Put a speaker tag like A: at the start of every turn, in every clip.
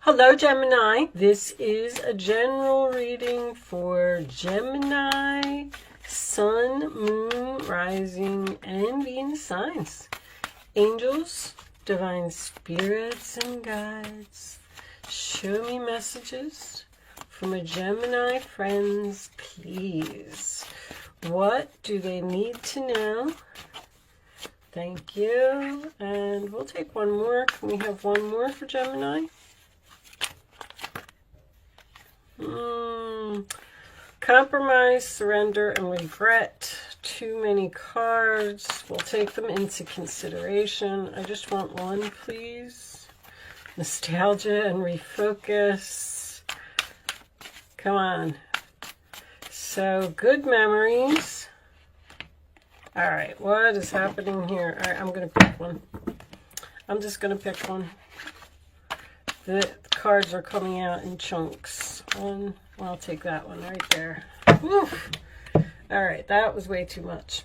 A: Hello, Gemini. This is a general reading for Gemini, Sun, Moon, Rising, and Venus signs. Angels, divine spirits, and guides, show me messages for my Gemini friends, please. What do they need to know? Thank you. And we'll take one more. Can we have one more for Gemini? Compromise, surrender, and regret. Too many cards. We'll take them into consideration. I just want one, please. Nostalgia and refocus. Come on. So, good memories. All right, what is happening here? All right, I'm going to pick one. I'm just going to pick one. The cards are coming out in chunks. One, well, I'll take that one right there. Woo. All right, that was way too much.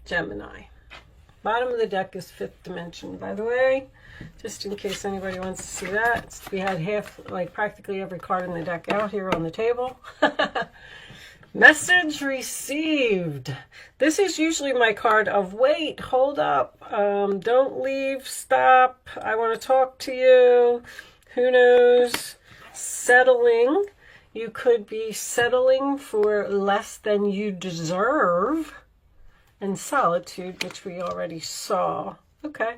A: Gemini. Bottom of the deck is fifth dimension, by the way, just in case anybody wants to see that. We had practically every card in the deck out here on the table. Message received. This is usually my card of wait, hold up, don't leave, stop, I want to talk to you. Who knows? Settling. You could be settling for less than you deserve. And solitude, which we already saw. Okay.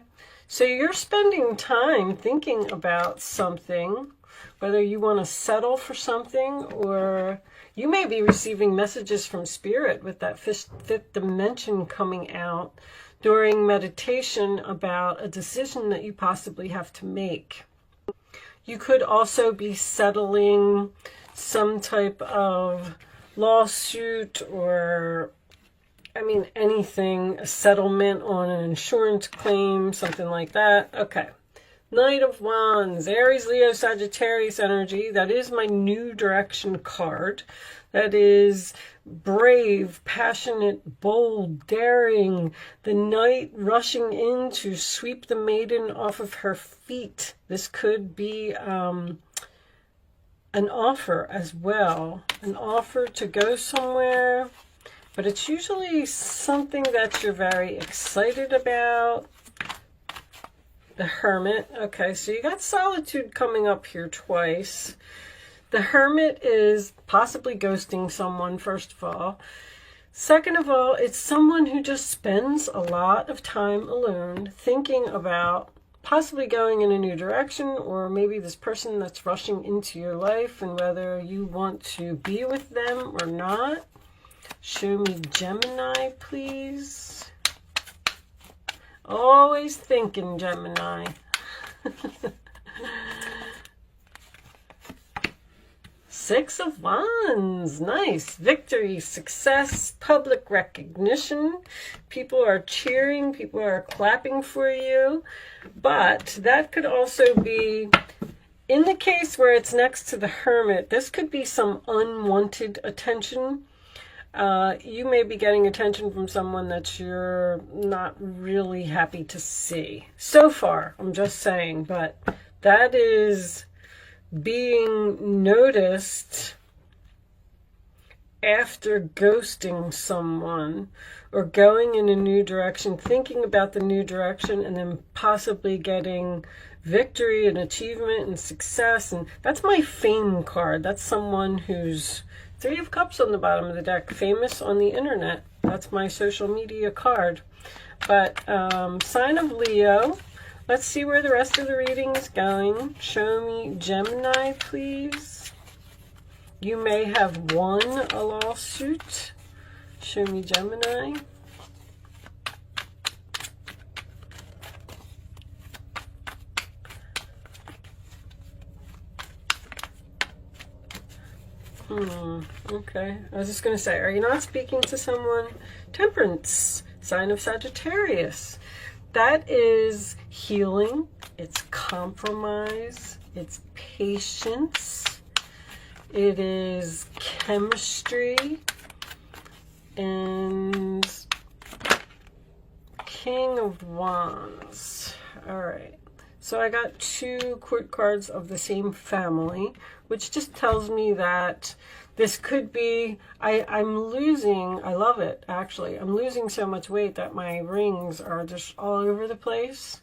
A: So you're spending time thinking about something, whether you want to settle for something, or you may be receiving messages from spirit with that fifth dimension coming out during meditation about a decision that you possibly have to make. You could also be settling some type of lawsuit or, anything, a settlement on an insurance claim, something like that. Okay. Knight of Wands, Aries, Leo, Sagittarius energy. That is my new direction card. That is brave, passionate, bold, daring. The knight rushing in to sweep the maiden off of her feet. This could be an offer as well. An offer to go somewhere. But it's usually something that you're very excited about. The Hermit. Okay, so you got solitude coming up here twice. The Hermit is possibly ghosting someone, first of all. Second of all, it's someone who just spends a lot of time alone thinking about possibly going in a new direction, or maybe this person that's rushing into your life and whether you want to be with them or not. Show me Gemini, please. Always thinking, Gemini. Six of Wands. Nice. Victory, success, public recognition. People are cheering. People are clapping for you. But that could also be, in the case where it's next to the Hermit, this could be some unwanted attention. You may be getting attention from someone that you're not really happy to see. So far, I'm just saying, but that is being noticed after ghosting someone or going in a new direction, thinking about the new direction, and then possibly getting victory and achievement and success. And that's my fame card. That's someone who's Three of Cups on the bottom of the deck, famous on the internet. That's my social media card. But sign of Leo. Let's see where the rest of the reading is going. Show me Gemini, please. You may have won a lawsuit. Show me Gemini. Okay. I was just going to say, are you not speaking to someone? Temperance, sign of Sagittarius. That is healing. It's compromise. It's patience. It is chemistry. And King of Wands. All right. So I got 2 court cards of the same family, which just tells me that this could be, I'm losing, I love it actually, I'm losing so much weight that my rings are just all over the place.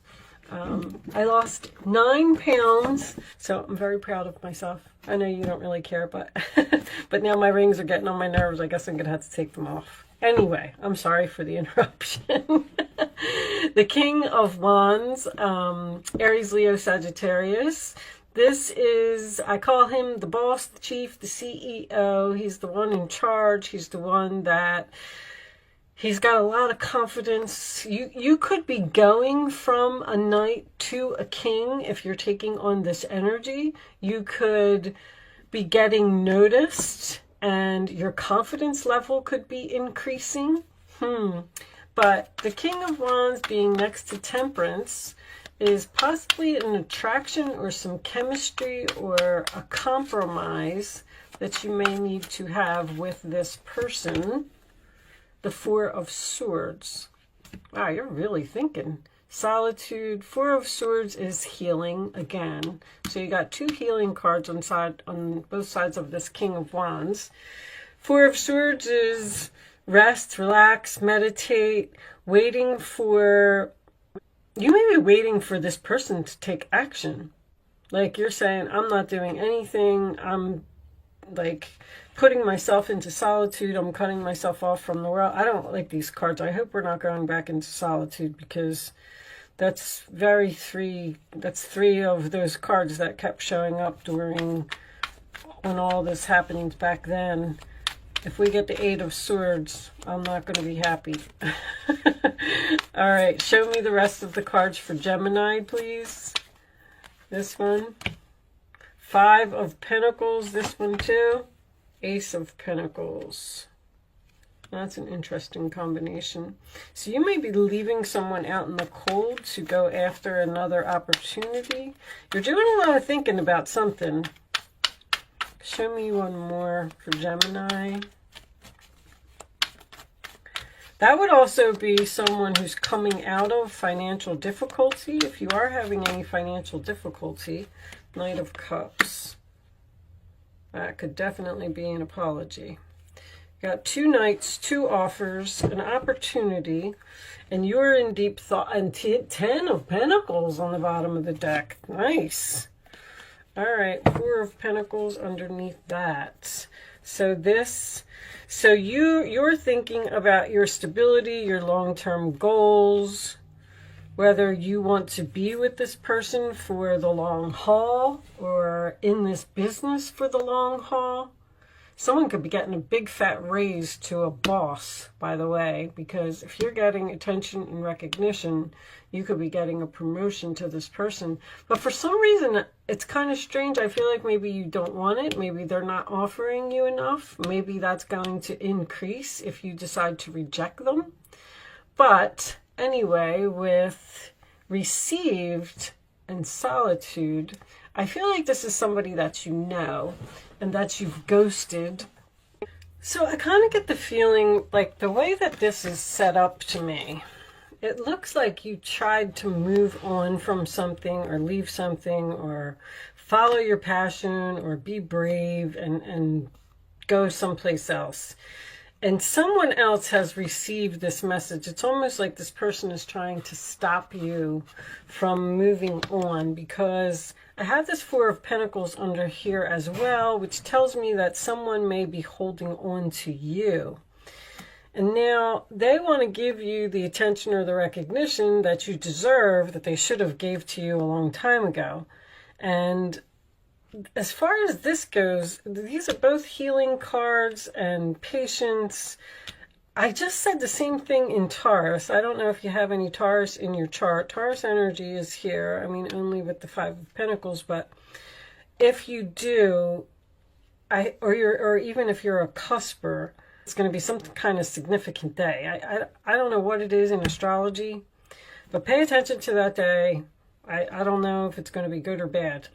A: I lost 9 pounds, so I'm very proud of myself. I know you don't really care, but but now my rings are getting on my nerves. I guess I'm gonna have to take them off. Anyway, I'm sorry for the interruption. The King of Wands, Aries, Leo, Sagittarius. This is, I call him the boss, the chief, the CEO. He's the one in charge. He's the one that, he's got a lot of confidence. You could be going from a knight to a king if you're taking on this energy. You could be getting noticed and your confidence level could be increasing. But the King of Wands being next to Temperance is possibly an attraction or some chemistry or a compromise that you may need to have with this person. The 4 of Swords. Wow, you're really thinking. Solitude. 4 of Swords is healing again. So you got 2 healing cards on both sides of this King of Wands. 4 of Swords is rest, relax, meditate, waiting for, you may be waiting for this person to take action. Like you're saying, I'm not doing anything. I'm like putting myself into solitude. I'm cutting myself off from the world. I don't like these cards. I hope we're not going back into solitude, because that's that's 3 of those cards that kept showing up during when all this happened back then. If we get the 8 of Swords, I'm not going to be happy. All right, show me the rest of the cards for Gemini, please. This one. 5 of Pentacles, this one too. Ace of Pentacles. That's an interesting combination. So you may be leaving someone out in the cold to go after another opportunity. You're doing a lot of thinking about something. Show me one more for Gemini. That would also be someone who's coming out of financial difficulty. If you are having any financial difficulty, Knight of Cups. That could definitely be an apology. Got 2 knights, 2 offers, an opportunity, and you're in deep thought. And 10 of Pentacles on the bottom of the deck. Nice. All right, 4 of Pentacles underneath that. So you're thinking about your stability, your long-term goals, whether you want to be with this person for the long haul or in this business for the long haul. Someone could be getting a big fat raise to a boss, by the way, because if you're getting attention and recognition, you could be getting a promotion to this person. But for some reason, it's kind of strange. I feel like maybe you don't want it. Maybe they're not offering you enough. Maybe that's going to increase if you decide to reject them. But anyway, with received and solitude, I feel like this is somebody that you know and that you've ghosted. So I kind of get the feeling like the way that this is set up to me, it looks like you tried to move on from something or leave something or follow your passion or be brave and go someplace else. And someone else has received this message. It's almost like this person is trying to stop you from moving on, because I have this 4 of Pentacles under here as well, which tells me that someone may be holding on to you. And now they want to give you the attention or the recognition that you deserve, that they should have gave to you a long time ago. And as far as this goes, these are both healing cards and patience. I just said the same thing in Taurus. I don't know if you have any Taurus in your chart. Taurus energy is here. I mean, only with the 5 of Pentacles, but if you do, or even if you're a cusper, it's going to be some kind of significant day. I don't know what it is in astrology, but pay attention to that day. I don't know if it's going to be good or bad.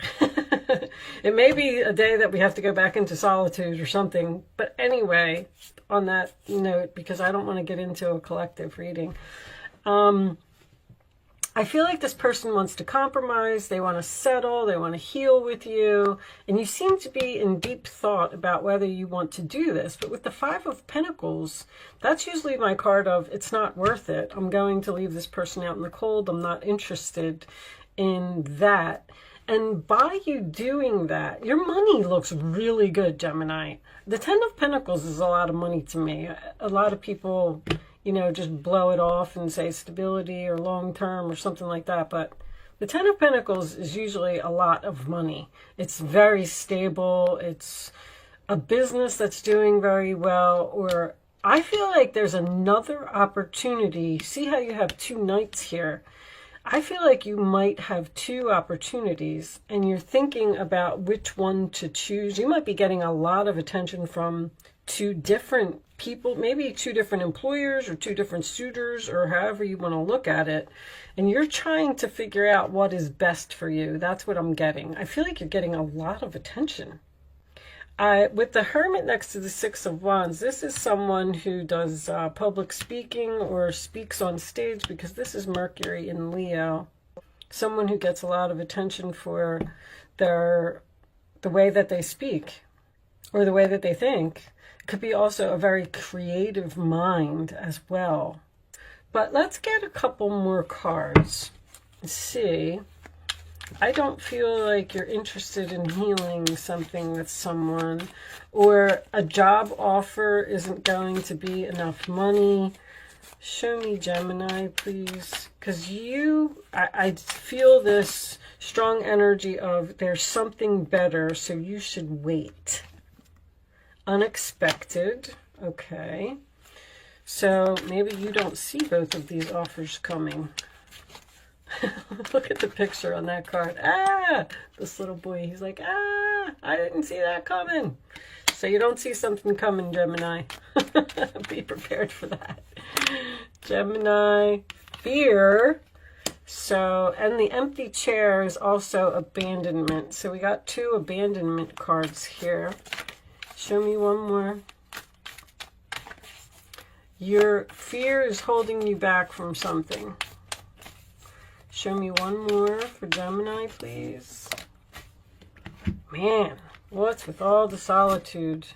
A: It may be a day that we have to go back into solitude or something. But anyway, on that note, because I don't want to get into a collective reading, I feel like this person wants to compromise, they want to settle, they want to heal with you, and you seem to be in deep thought about whether you want to do this. But with the Five of Pentacles, that's usually my card of it's not worth it. I'm going to leave this person out in the cold. I'm not interested in that. And by you doing that, your money looks really good, Gemini. The Ten of Pentacles is a lot of money to me. A lot of people, you know, just blow it off and say stability or long term or something like that. But the Ten of Pentacles is usually a lot of money. It's very stable. It's a business that's doing very well. Or I feel like there's another opportunity. See how you have two knights here? I feel like you might have two opportunities and you're thinking about which one to choose. You might be getting a lot of attention from two different people, maybe two different employers or two different suitors or however you want to look at it. And you're trying to figure out what is best for you. That's what I'm getting. I feel like you're getting a lot of attention. With the Hermit next to the Six of Wands, this is someone who does public speaking or speaks on stage, because this is Mercury in Leo. Someone who gets a lot of attention for the way that they speak or the way that they think. It could be also a very creative mind as well. But let's get a couple more cards. Let's see. I don't feel like you're interested in healing something with someone, or a job offer isn't going to be enough money. Show me, Gemini, please. Because I feel this strong energy of there's something better, so you should wait. Unexpected. Okay. So maybe you don't see both of these offers coming. Look at the picture on that card. Ah, this little boy, he's like, ah, I didn't see that coming. So you don't see something coming, Gemini. Be prepared for that. Gemini, fear. So, and the empty chair is also abandonment. So we got two abandonment cards here. Show me one more. Your fear is holding you back from something. Show me one more for Gemini, please. Man, what's with all the solitude?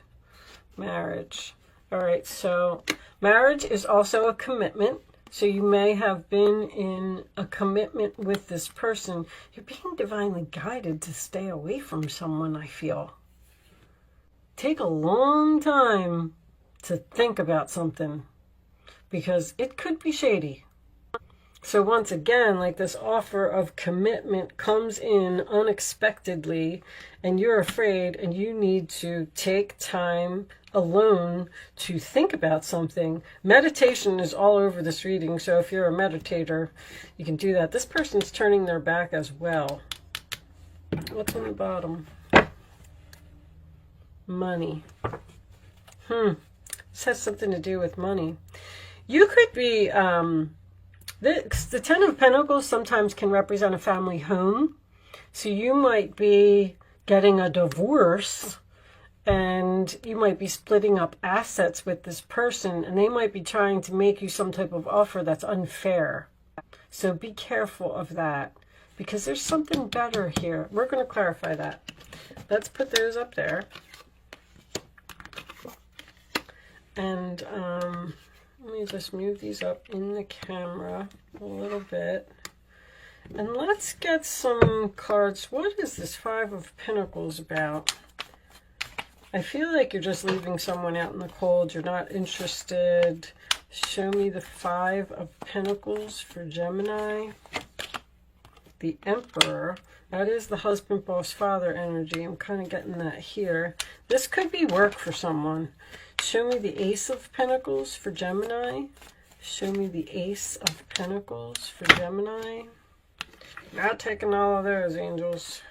A: Marriage. All right, so marriage is also a commitment. So you may have been in a commitment with this person. You're being divinely guided to stay away from someone, I feel. Take a long time to think about something, because it could be shady. So once again, like this offer of commitment comes in unexpectedly and you're afraid and you need to take time alone to think about something. Meditation is all over this reading. So if you're a meditator, you can do that. This person's turning their back as well. What's on the bottom? Money. This has something to do with money. You could be... The Ten of Pentacles sometimes can represent a family home. So you might be getting a divorce and you might be splitting up assets with this person, and they might be trying to make you some type of offer that's unfair. So be careful of that, because there's something better here. We're going to clarify that. Let's put those up there. And let me just move these up in the camera a little bit. And let's get some cards. What is this Five of Pentacles about? I feel like you're just leaving someone out in the cold. You're not interested. Show me the Five of Pentacles for Gemini. The Emperor. That is the husband, boss, father energy. I'm kind of getting that here. This could be work for someone. Show me the Ace of Pentacles for Gemini. Show me the Ace of Pentacles for Gemini. Not taking all of those, angels.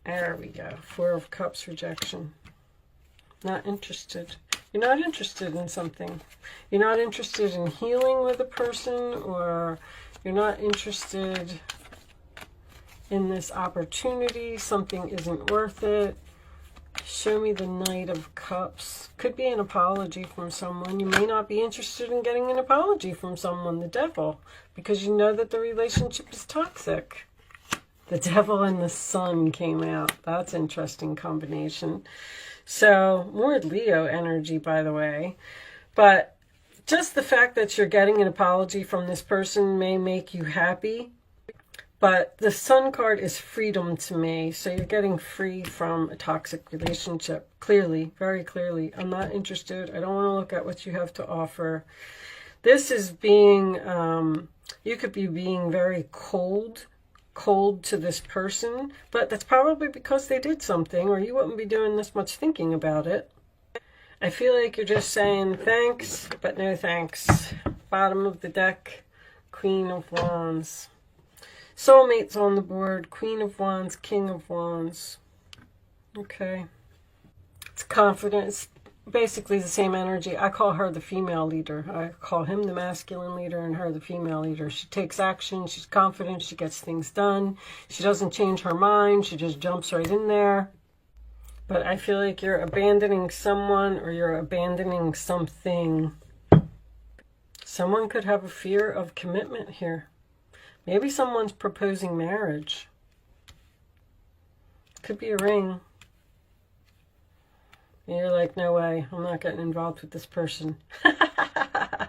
A: There we go. Four of Cups, rejection. Not interested. You're not interested in something. You're not interested in healing with a person, or you're not interested in this opportunity. Something isn't worth it. Show me the Knight of Cups. Could be an apology from someone. You may not be interested in getting an apology from someone, the devil, because you know that the relationship is toxic. The devil and the sun came out. That's an interesting combination. So, more Leo energy, by the way. But just the fact that you're getting an apology from this person may make you happy. But the sun card is freedom to me. So you're getting free from a toxic relationship. Clearly, very clearly. I'm not interested. I don't want to look at what you have to offer. This is being, you could be being very cold to this person. But that's probably because they did something, or you wouldn't be doing this much thinking about it. I feel like you're just saying thanks, but no thanks. Bottom of the deck, Queen of Wands. Soulmates on the board, Queen of Wands, King of Wands. Okay. It's confidence. Basically the same energy. I call her the female leader. I call him the masculine leader and her the female leader. She takes action. She's confident. She gets things done. She doesn't change her mind. She just jumps right in there. But I feel like you're abandoning someone or you're abandoning something. Someone could have a fear of commitment here. Maybe someone's proposing marriage. Could be a ring. And you're like, no way, I'm not getting involved with this person. I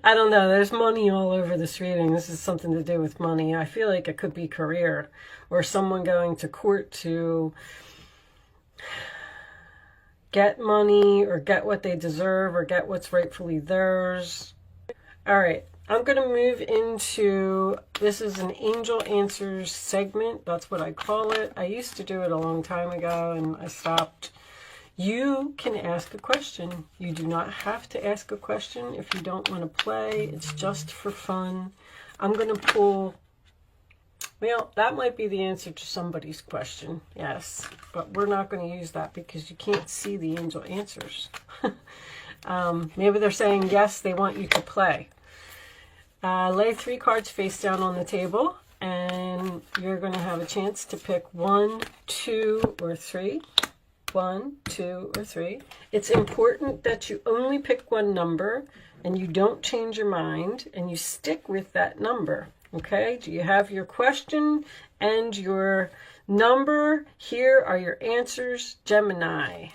A: don't know, there's money all over this reading. This is something to do with money. I feel like it could be career or someone going to court to get money or get what they deserve or get what's rightfully theirs. All right. I'm going to move into, this is an Angel Answers segment. That's what I call it. I used to do it a long time ago and I stopped. You can ask a question. You do not have to ask a question if you don't want to play. It's just for fun. I'm going to pull, well, that might be the answer to somebody's question. Yes, but we're not going to use that because you can't see the angel answers. Maybe they're saying, yes, they want you to play. Lay 3 cards face down on the table, and you're going to have a chance to pick 1, 2, or 3. 1, 2, or 3. It's important that you only pick one number, and you don't change your mind, and you stick with that number. Okay? Do you have your question and your number? Here are your answers, Gemini.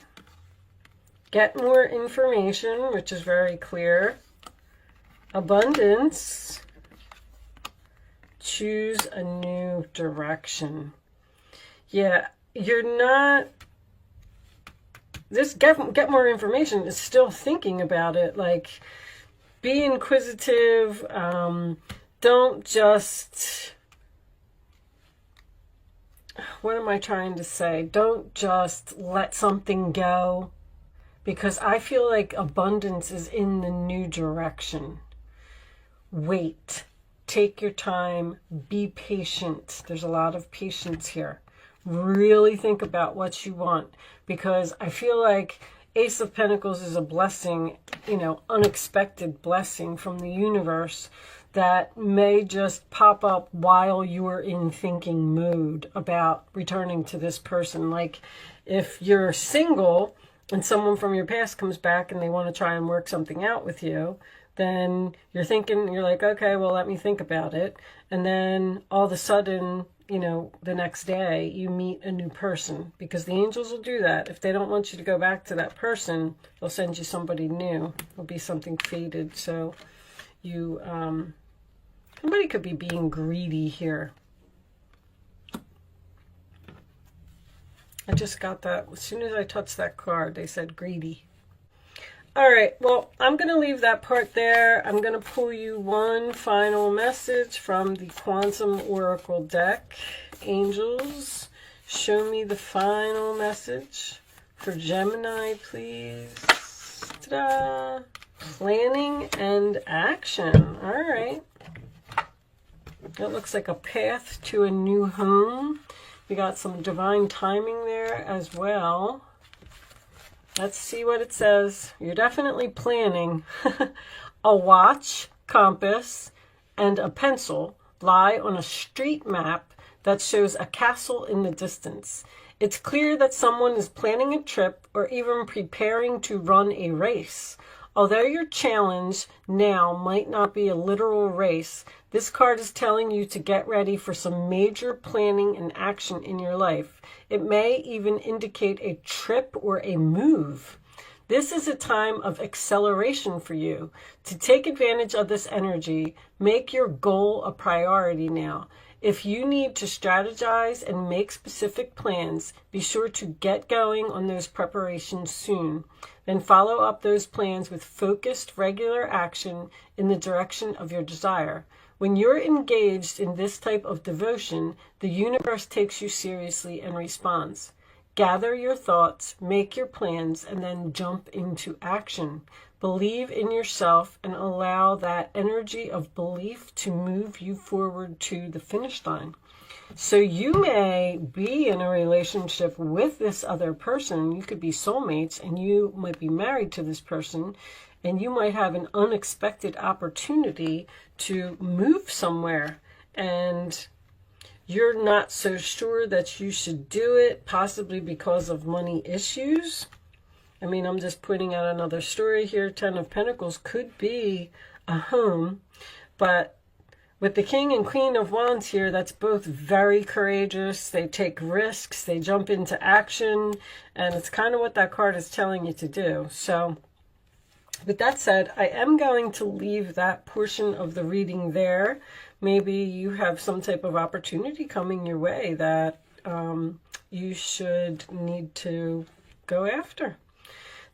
A: Get more information, which is very clear. Abundance. Choose a new direction. Yeah, you're not, this get more information is still thinking about it. Like, be inquisitive. Don't just, what am I trying to say? Don't just let something go, because I feel like abundance is in the new direction. Wait, take your time, be patient. There's a lot of patience here. Really think about what you want, because I feel like Ace of Pentacles is a blessing, you know, unexpected blessing from the universe that may just pop up while you are in thinking mood about returning to this person. Like if you're single and someone from your past comes back and they want to try and work something out with you, then you're thinking, you're like, okay, well, let me think about it. And then all of a sudden, you know, the next day you meet a new person, because the angels will do that. If they don't want you to go back to that person, they'll send you somebody new. It'll be something faded. So you, somebody could be being greedy here. I just got that. As soon as I touched that card, they said greedy. All right, well, I'm going to leave that part there. I'm going to pull you one final message from the Quantum Oracle deck. Angels, show me the final message for Gemini, please. Ta-da! Planning and action. All right. That looks like a path to a new home. We got some divine timing there as well. Let's see what it says. You're definitely planning. A watch, compass, and a pencil lie on a street map that shows a castle in the distance. It's clear that someone is planning a trip or even preparing to run a race. Although your challenge now might not be a literal race, this card is telling you to get ready for some major planning and action in your life. It may even indicate a trip or a move. This is a time of acceleration for you. To take advantage of this energy, make your goal a priority now. If you need to strategize and make specific plans, be sure to get going on those preparations soon. Then follow up those plans with focused, regular action in the direction of your desire. When you're engaged in this type of devotion, the universe takes you seriously and responds. Gather your thoughts, make your plans, and then jump into action. Believe in yourself and allow that energy of belief to move you forward to the finish line. So you may be in a relationship with this other person. You could be soulmates, and you might be married to this person, and you might have an unexpected opportunity to move somewhere, and you're not so sure that you should do it, possibly because of money issues. I mean, I'm just pointing out another story here. 10 of Pentacles could be a home, but with the King and Queen of Wands here, that's both very courageous. They take risks, they jump into action, and it's kind of what that card is telling you to do. So with that said, I am going to leave that portion of the reading there. Maybe you have some type of opportunity coming your way that you should need to go after.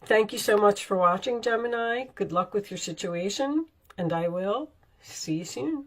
A: Thank you so much for watching, Gemini. Good luck with your situation, and I will see you soon.